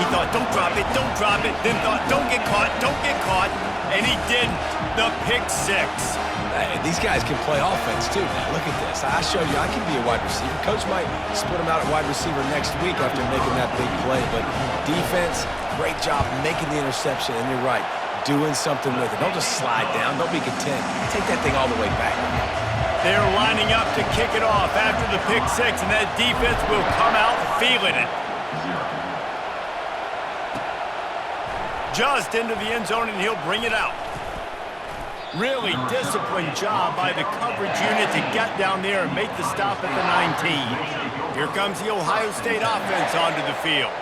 He thought, don't drop it, then thought, don't get caught, and he didn't. The pick six. Hey, these guys can play offense too now. Look at this. I showed you I can be a wide receiver. Coach might split him out at wide receiver next week after making that big play, but defense, great job making the interception, and you're right, doing something with it. Don't just slide down. Don't be content. Take that thing all the way back. They're lining up to kick it off after the pick six, and that defense will come out feeling it. Just into the end zone, and he'll bring it out. Really disciplined job by the coverage unit to get down there and make the stop at the 19. Here comes the Ohio State offense onto the field.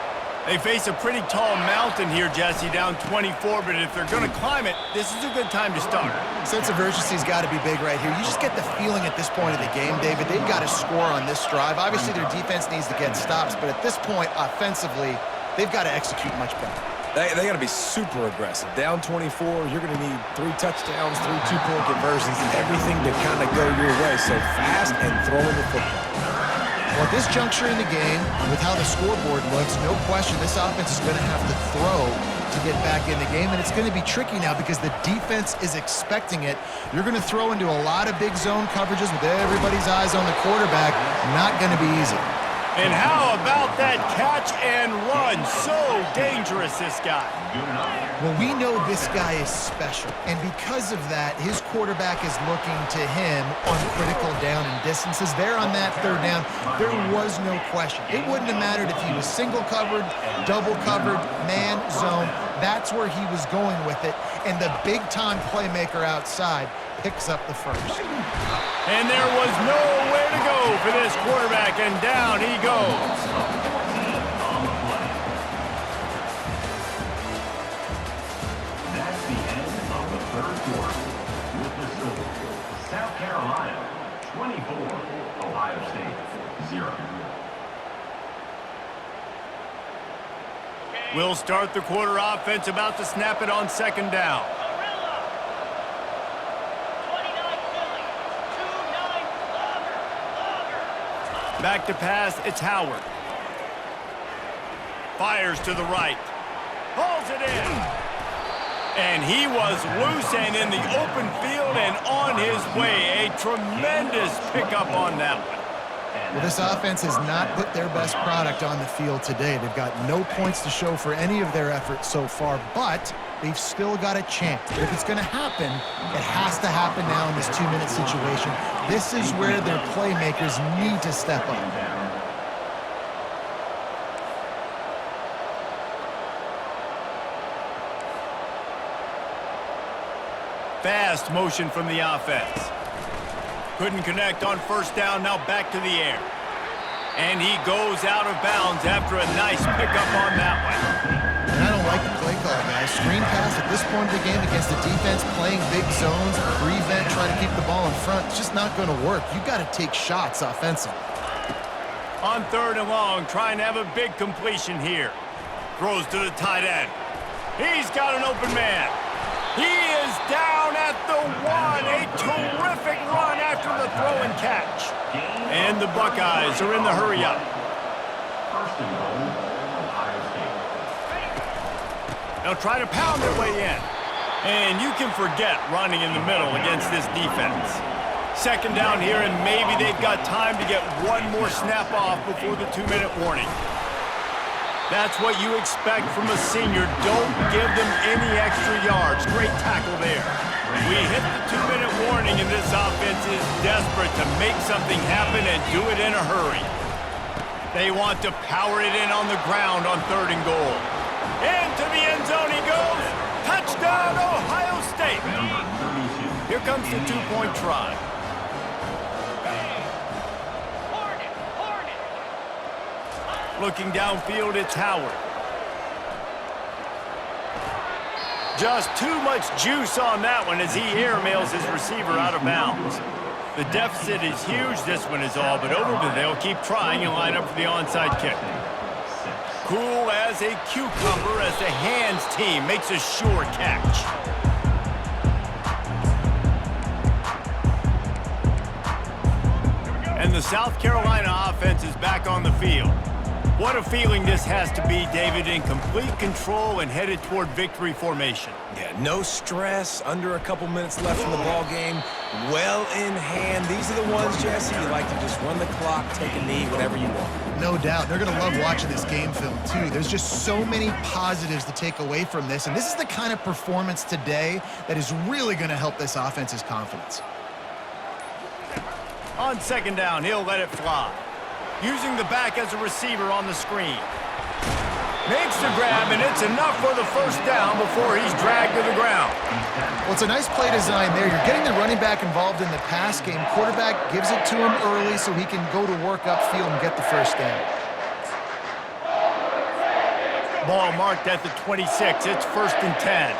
They face a pretty tall mountain here, Jesse, down 24, but if they're going to climb it, this is a good time to start. Sense of urgency's got to be big right here. You just get the feeling at this point of the game, David, they've got to score on this drive. Obviously, their defense needs to get stops, but at this point, offensively, they've got to execute much better. They got to be super aggressive. Down 24, you're going to need 3 touchdowns, 3 two-point conversions, and everything to kind of go your way. So fast and throwing the football. Well, at this juncture in the game, with how the scoreboard looks, no question this offense is going to have to throw to get back in the game, and it's going to be tricky now because the defense is expecting it. You're going to throw into a lot of big zone coverages with everybody's eyes on the quarterback. Not going to be easy. And how about that catch and run? So dangerous, this guy. Well, we know this guy is special, and because of that, his quarterback is looking to him on critical down and distances. There on that third down, there was no question. It wouldn't have mattered if he was single covered, double covered, man, zone. That's where he was going with it, and the big-time playmaker outside picks up the first. And there was nowhere to go for this quarterback, and down he goes. That's the end of the third quarter. With the Silver, South Carolina 24, Ohio State 0. We'll start the quarter offense, about to snap it on second down. Back to pass, it's Howard. Fires to the right. Hauls it in. And he was loose and in the open field and on his way. A tremendous pickup on that one. Well, this offense has not put their best product on the field today. They've got no points to show for any of their efforts so far, but they've still got a chance. But if it's going to happen, it has to happen now in this 2-minute situation. This is where their playmakers need to step up. Fast motion from the offense. Couldn't connect on first down, now back to the air. And he goes out of bounds after a nice pickup on that one. And I don't like the play call, guys. Screen pass at this point of the game against the defense playing big zones, prevent, trying to keep the ball in front. It's just not going to work. You got to take shots offensively. On third and long, trying to have a big completion here. Throws to the tight end. He's got an open man. He is down at the 1. A terrific run after the throw and catch. And the Buckeyes are in the hurry up. First and goal, Ohio State. They'll try to pound their way in. And you can forget running in the middle against this defense. Second down here, and maybe they've got time to get one more snap off before the 2-minute warning. That's what you expect from a senior. Don't give them any extra yards. Great tackle there. We hit the 2-minute warning, and this offense is desperate to make something happen and do it in a hurry. They want to power it in on the ground on third and goal. Into the end zone he goes. Touchdown, Ohio State. Here comes the 2-point try. Looking downfield, it's Howard. Just too much juice on that one as he airmails his receiver out of bounds. The deficit is huge, this one is all, but Overton, they'll keep trying and line up for the onside kick. Cool as a cucumber as the hands team makes a sure catch. And the South Carolina offense is back on the field. What a feeling this has to be, David, in complete control and headed toward victory formation. Yeah, no stress, under a couple minutes left in the ball game, well in hand. These are the ones, Jesse, you like to just run the clock, take a knee, whatever you want. No doubt. They're going to love watching this game film, too. There's just so many positives to take away from this, and this is the kind of performance today that is really going to help this offense's confidence. On second down, he'll let it fly. Using the back as a receiver on the screen. Makes the grab, and it's enough for the first down before he's dragged to the ground. Well, it's a nice play design there. You're getting the running back involved in the pass game. Quarterback gives it to him early so he can go to work upfield and get the first down. Ball marked at the 26. It's 1st and 10.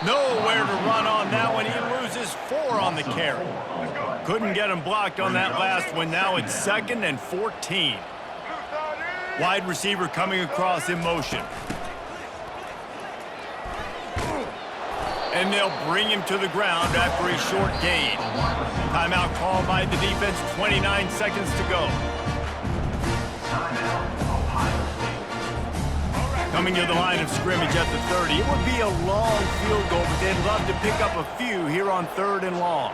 Nowhere to run on that one. He loses 4 on the carry. Couldn't get him blocked on that last one. Now it's 2nd and 14. Wide receiver coming across in motion. And they'll bring him to the ground after a short gain. Timeout called by the defense, 29 seconds to go. Coming to the line of scrimmage at the 30. It would be a long field goal, but they'd love to pick up a few here on 3rd and long.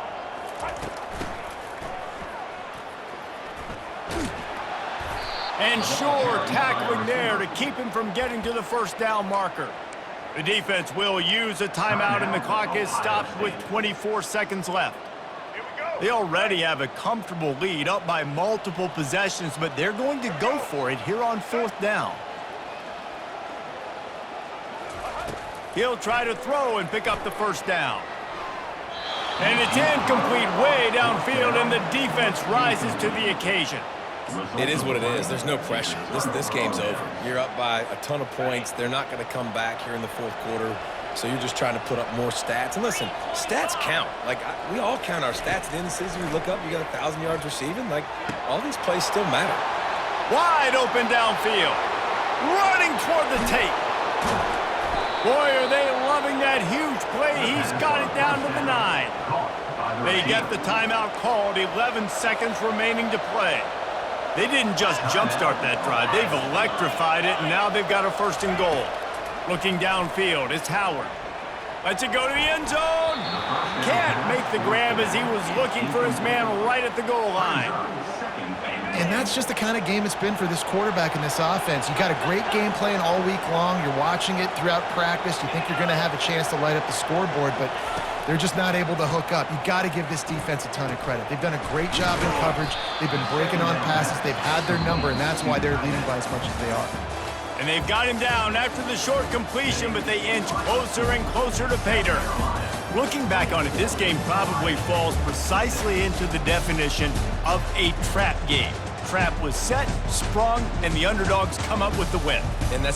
And sure, tackling there to keep him from getting to the first down marker. The defense will use a timeout, and the clock is stopped with 24 seconds left. They already have a comfortable lead, up by multiple possessions, but they're going to go for it here on 4th down. He'll try to throw and pick up the first down. And it's incomplete way downfield, and the defense rises to the occasion. It is what it is. There's no pressure. This game's over. You're up by a ton of points. They're not going to come back here in the 4th quarter, so you're just trying to put up more stats. And listen, stats count. Like, we all count our stats. At the end of the season, we look up, you got 1,000 yards receiving. Like, all these plays still matter. Wide open downfield. Running toward the tape. Boy, are they loving that huge play. He's got it down to the 9. They get the timeout called. 11 seconds remaining to play. They didn't just jumpstart that drive. They've electrified it, and now they've got a 1st and goal. Looking downfield, it's Howard. Lets it go to the end zone. Can't make the grab as he was looking for his man right at the goal line. And that's just the kind of game it's been for this quarterback in this offense. You got a great game plan all week long. You're watching it throughout practice. You think you're going to have a chance to light up the scoreboard, but they're just not able to hook up. You got to give this defense a ton of credit. They've done a great job in coverage. They've been breaking on passes. They've had their number, and that's why they're leading by as much as they are. And they've got him down after the short completion, but they inch closer and closer to pay dirt. Looking back on it, this game probably falls precisely into the definition of a trap game. Trap was set, sprung, and the underdogs come up with the win. And that's